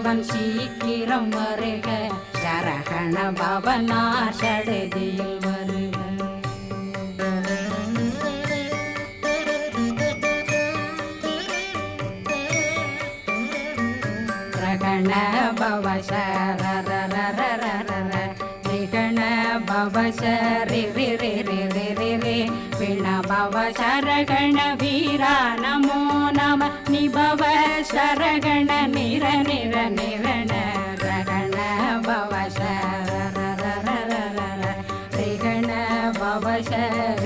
பவன் சீக்கிரம் வருக சரகண பவனார் சடுதியில் வருக ரகண பவ சரரரரரர ரிகண பவ சரி ரி ரி ரி ரி ரி ரி பிண பவ சரகண வீரா நமோ நம நிபவ சரகண நிர நிர நிரண ரகண பவ சரரரரர ரிகண பவ சரி